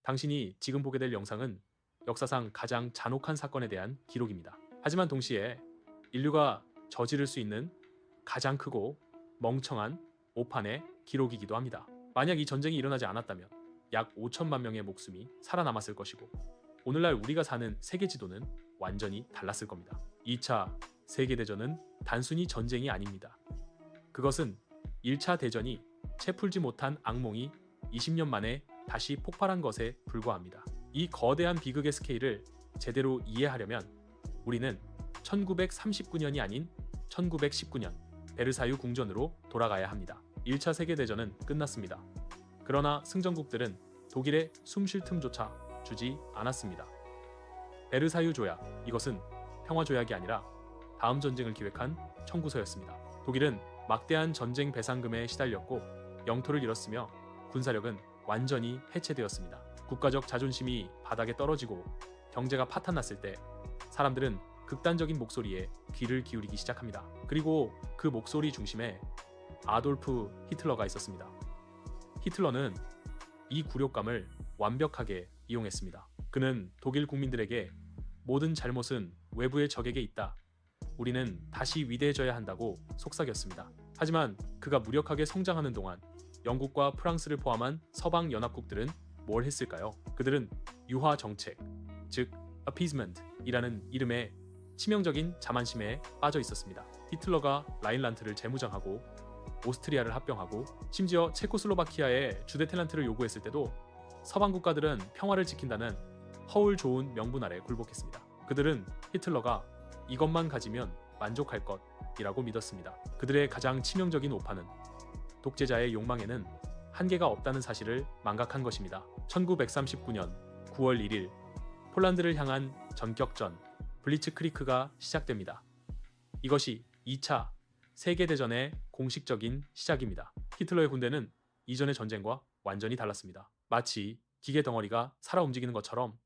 당신이 지금 보게 될 영상은 역사상 가장 잔혹한 사건에 대한 기록입니다. 하지만 동시에 인류가 저지를 수 있는 가장 크고 멍청한 오판의 기록이기도 합니다. 만약 이 전쟁이 일어나지 않았다면 약 5천만 명의 목숨이 살아남았을 것이고 오늘날 우리가 사는 세계 지도는 완전히 달랐을 겁니다. 2차 세계대전은 단순히 전쟁이 아닙니다. 그것은 1차 대전이 채풀지 못한 악몽이 20년 만에 다시 폭발한 것에 불과합니다. 이 거대한 비극의 스케일을 제대로 이해하려면 우리는 1939년이 아닌 1919년 베르사유 궁전으로 돌아가야 합니다. 1차 세계대전은 끝났습니다. 그러나 승전국들은 독일에 숨 쉴 틈조차 주지 않았습니다. 베르사유 조약, 이것은 평화 조약이 아니라 다음 전쟁을 기획한 청구서였습니다. 독일은 막대한 전쟁 배상금에 시달렸고 영토를 잃었으며 군사력은 완전히 해체되었습니다. 국가적 자존심이 바닥에 떨어지고 경제가 파탄났을 때 사람들은 극단적인 목소리에 귀를 기울이기 시작합니다. 그리고 그 목소리 중심에 아돌프 히틀러가 있었습니다. 히틀러는 이 굴욕감을 완벽하게 이용했습니다. 그는 독일 국민들에게 모든 잘못은 외부의 적에게 있다. 우리는 다시 위대해져야 한다고 속삭였습니다. 하지만 그가 무력하게 성장하는 동안 영국과 프랑스를 포함한 서방 연합국들은 뭘 했을까요? 그들은 유화 정책, 즉 appeasement이라는 이름의 치명적인 자만심에 빠져 있었습니다. 히틀러가 라인란트를 재무장하고 오스트리아를 합병하고 심지어 체코슬로바키아에 주데텔란트를 요구했을 때도 서방 국가들은 평화를 지킨다는 허울 좋은 명분 아래 굴복했습니다. 그들은 히틀러가 이것만 가지면 만족할 것이라고 믿었습니다. 그들의 가장 치명적인 오판은 독재자의 욕망에는 한계가 없다는 사실을 망각한 것입니다. 1939년 9월 1일 폴란드를 향한 전격전 블리츠크리크가 시작됩니다. 이것이 2차 세계대전의 공식적인 시작입니다. 히틀러의 군대는 이전의 전쟁과 완전히 달랐습니다. 마치 기계 덩어리가 살아 움직이는 것처럼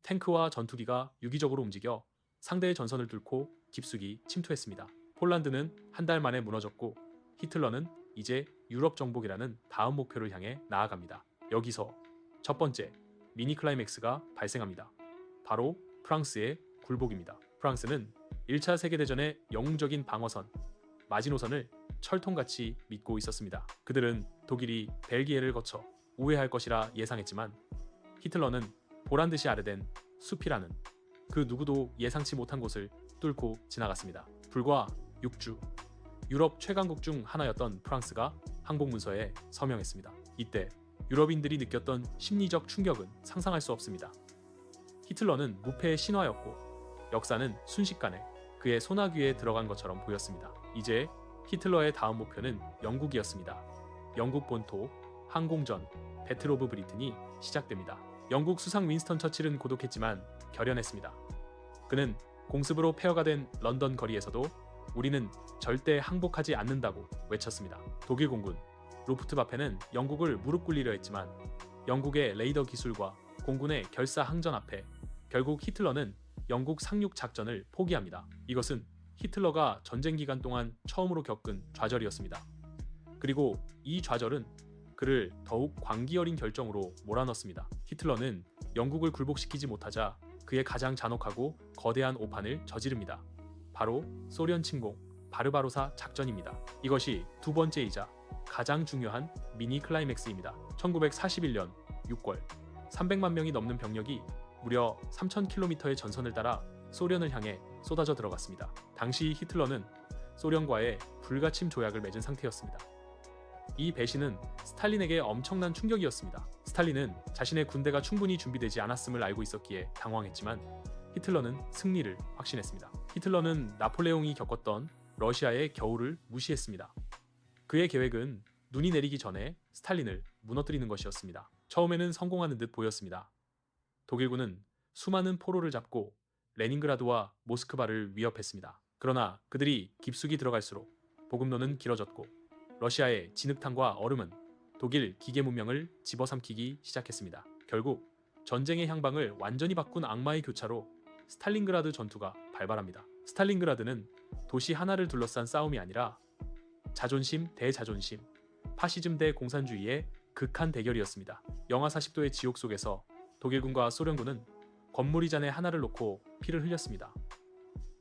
탱크와 전투기가 유기적으로 움직여 상대의 전선을 뚫고 깊숙이 침투했습니다. 폴란드는 한 달 만에 무너졌고 히틀러는 이제 유럽 정복이라는 다음 목표를 향해 나아갑니다. 여기서 첫 번째 미니 클라이맥스가 발생합니다. 바로 프랑스의 굴복입니다. 프랑스는 1차 세계대전의 영웅적인 방어선, 마지노선을 철통같이 믿고 있었습니다. 그들은 독일이 벨기에를 거쳐 우회할 것이라 예상했지만 히틀러는 보란듯이 아래된 숲이라는 그 누구도 예상치 못한 곳을 뚫고 지나갔습니다. 불과 6주, 유럽 최강국 중 하나였던 프랑스가 항복문서에 서명했습니다. 이때 유럽인들이 느꼈던 심리적 충격은 상상할 수 없습니다. 히틀러는 무패의 신화였고 역사는 순식간에 그의 소나귀에 들어간 것처럼 보였습니다. 이제 히틀러의 다음 목표는 영국이었습니다. 영국 본토 항공전 배틀 오브 브리튼이 시작됩니다. 영국 수상 윈스턴 처칠은 고독했지만 결연했습니다. 그는 공습으로 폐허가 된 런던 거리에서도 우리는 절대 항복하지 않는다고 외쳤습니다. 독일 공군 루프트바페는 영국을 무릎 꿇리려 했지만 영국의 레이더 기술과 공군의 결사 항전 앞에 결국 히틀러는 영국 상륙 작전을 포기합니다. 이것은 히틀러가 전쟁 기간 동안 처음으로 겪은 좌절이었습니다. 그리고 이 좌절은 그를 더욱 광기 어린 결정으로 몰아넣습니다. 히틀러는 영국을 굴복시키지 못하자 그의 가장 잔혹하고 거대한 오판을 저지릅니다. 바로 소련 침공 바르바로사 작전입니다. 이것이 두 번째이자 가장 중요한 미니 클라이맥스입니다. 1941년 6월 300만 명이 넘는 병력이 무려 3,000km의 전선을 따라 소련을 향해 쏟아져 들어갔습니다. 당시 히틀러는 소련과의 불가침 조약을 맺은 상태였습니다. 이 배신은 스탈린에게 엄청난 충격이었습니다. 스탈린은 자신의 군대가 충분히 준비되지 않았음을 알고 있었기에 당황했지만 히틀러는 승리를 확신했습니다. 히틀러는 나폴레옹이 겪었던 러시아의 겨울을 무시했습니다. 그의 계획은 눈이 내리기 전에 스탈린을 무너뜨리는 것이었습니다. 처음에는 성공하는 듯 보였습니다. 독일군은 수많은 포로를 잡고 레닌그라드와 모스크바를 위협했습니다. 그러나 그들이 깊숙이 들어갈수록 보급로는 길어졌고 러시아의 진흙탕과 얼음은 독일 기계 문명을 집어삼키기 시작했습니다. 결국 전쟁의 향방을 완전히 바꾼 악마의 교차로 스탈린그라드 전투가 발발합니다. 스탈린그라드는 도시 하나를 둘러싼 싸움이 아니라 자존심 대 자존심, 파시즘 대 공산주의의 극한 대결이었습니다. 영하 40도의 지옥 속에서 독일군과 소련군은 건물 이잔에 하나를 놓고 피를 흘렸습니다.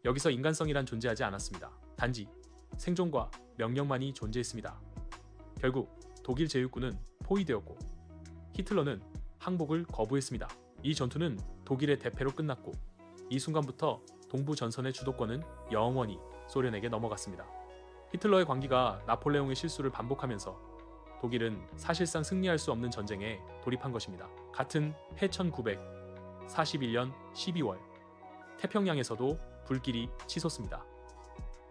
여기서 인간성이란 존재하지 않았습니다. 단지 생존과 명령만이 존재했습니다. 결국 독일 제육군은 포위되었고 히틀러는 항복을 거부했습니다. 이 전투는 독일의 대패로 끝났고 이 순간부터 동부 전선의 주도권은 영원히 소련에게 넘어갔습니다. 히틀러의 광기가 나폴레옹의 실수를 반복하면서 독일은 사실상 승리할 수 없는 전쟁에 돌입한 것입니다. 같은 해 1941년 12월 태평양에서도 불길이 치솟습니다.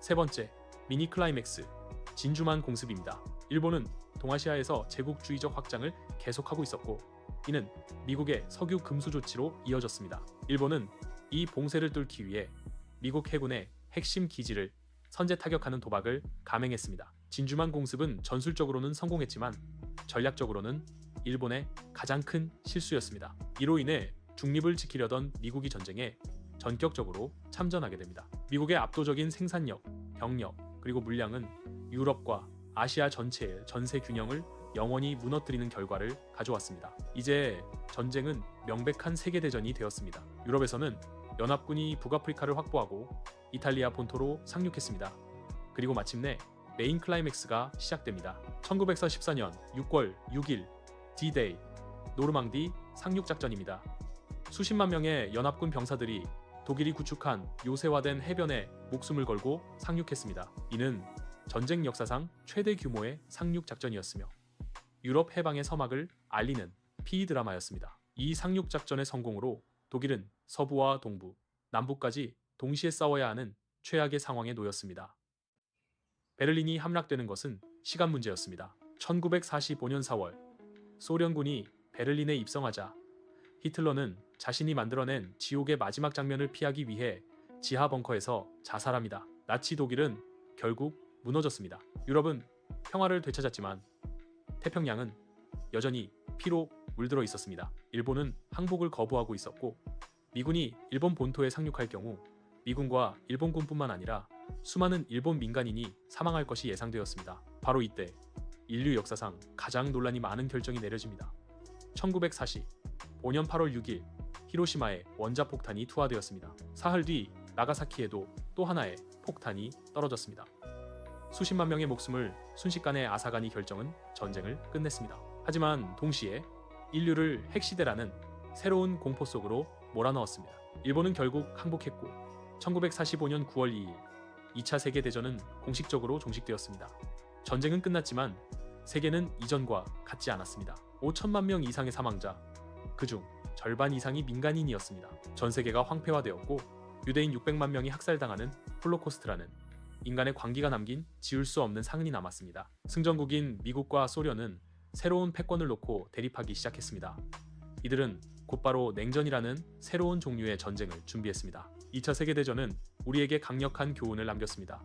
세 번째, 미니 클라이맥스, 진주만 공습입니다. 일본은 동아시아에서 제국주의적 확장을 계속하고 있었고 이는 미국의 석유 금수 조치로 이어졌습니다. 일본은 이 봉쇄를 뚫기 위해 미국 해군의 핵심 기지를 선제 타격하는 도박을 감행했습니다. 진주만 공습은 전술적으로는 성공했지만 전략적으로는 일본의 가장 큰 실수였습니다. 이로 인해 중립을 지키려던 미국이 전쟁에 전격적으로 참전하게 됩니다. 미국의 압도적인 생산력, 병력, 그리고 물량은 유럽과 아시아 전체의 전세 균형을 영원히 무너뜨리는 결과를 가져왔습니다. 이제 전쟁은 명백한 세계대전이 되었습니다. 유럽에서는 연합군이 북아프리카를 확보하고 이탈리아 본토로 상륙했습니다. 그리고 마침내 메인 클라이맥스가 시작됩니다. 1944년 6월 6일 D-Day, 노르망디 상륙작전입니다. 수십만 명의 연합군 병사들이 독일이 구축한 요새화된 해변에 목숨을 걸고 상륙했습니다. 이는 전쟁 역사상 최대 규모의 상륙작전이었으며 유럽 해방의 서막을 알리는 피이 드라마였습니다. 이 상륙작전의 성공으로 독일은 서부와 동부, 남부까지 동시에 싸워야 하는 최악의 상황에 놓였습니다. 베를린이 함락되는 것은 시간 문제였습니다. 1945년 4월 소련군이 베를린에 입성하자 히틀러는 자신이 만들어낸 지옥의 마지막 장면을 피하기 위해 지하 벙커에서 자살합니다. 나치 독일은 결국 무너졌습니다. 유럽은 평화를 되찾았지만 태평양은 여전히 피로 물들어 있었습니다. 일본은 항복을 거부하고 있었고 미군이 일본 본토에 상륙할 경우 미군과 일본군뿐만 아니라 수많은 일본 민간인이 사망할 것이 예상되었습니다. 바로 이때 인류 역사상 가장 논란이 많은 결정이 내려집니다. 1945년 8월 6일 히로시마에 원자폭탄이 투하되었습니다. 사흘 뒤 나가사키에도 또 하나의 폭탄이 떨어졌습니다. 수십만 명의 목숨을 순식간에 앗아간 이 결정은 전쟁을 끝냈습니다. 하지만 동시에 인류를 핵시대라는 새로운 공포 속으로 몰아넣었습니다. 일본은 결국 항복했고 1945년 9월 2일 2차 세계대전은 공식적으로 종식되었습니다. 전쟁은 끝났지만 세계는 이전과 같지 않았습니다. 5천만 명 이상의 사망자, 그중 절반 이상이 민간인이었습니다. 전 세계가 황폐화되었고 유대인 600만 명이 학살당하는 홀로코스트라는 인간의 광기가 남긴 지울 수 없는 상흔이 남았습니다. 승전국인 미국과 소련은 새로운 패권을 놓고 대립하기 시작했습니다. 이들은 곧바로 냉전이라는 새로운 종류의 전쟁을 준비했습니다. 2차 세계대전은 우리에게 강력한 교훈을 남겼습니다.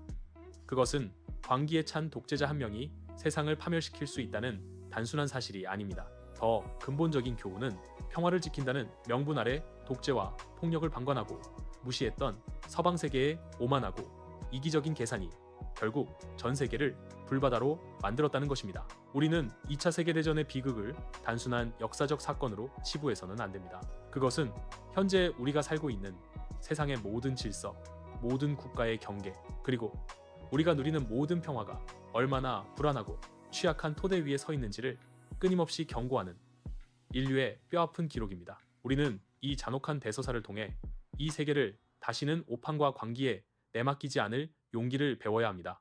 그것은 광기에 찬 독재자 한 명이 세상을 파멸시킬 수 있다는 단순한 사실이 아닙니다. 더 근본적인 교훈은 평화를 지킨다는 명분 아래 독재와 폭력을 방관하고 무시했던 서방 세계의 오만하고 이기적인 계산이 결국 전 세계를 불바다로 만들었다는 것입니다. 우리는 2차 세계대전의 비극을 단순한 역사적 사건으로 치부해서는 안 됩니다. 그것은 현재 우리가 살고 있는 세상의 모든 질서, 모든 국가의 경계, 그리고 우리가 누리는 모든 평화가 얼마나 불안하고 취약한 토대 위에 서 있는지를 끊임없이 경고하는 인류의 뼈아픈 기록입니다. 우리는 이 잔혹한 대서사를 통해 이 세계를 다시는 오판과 광기에 내맡기지 않을 용기를 배워야 합니다.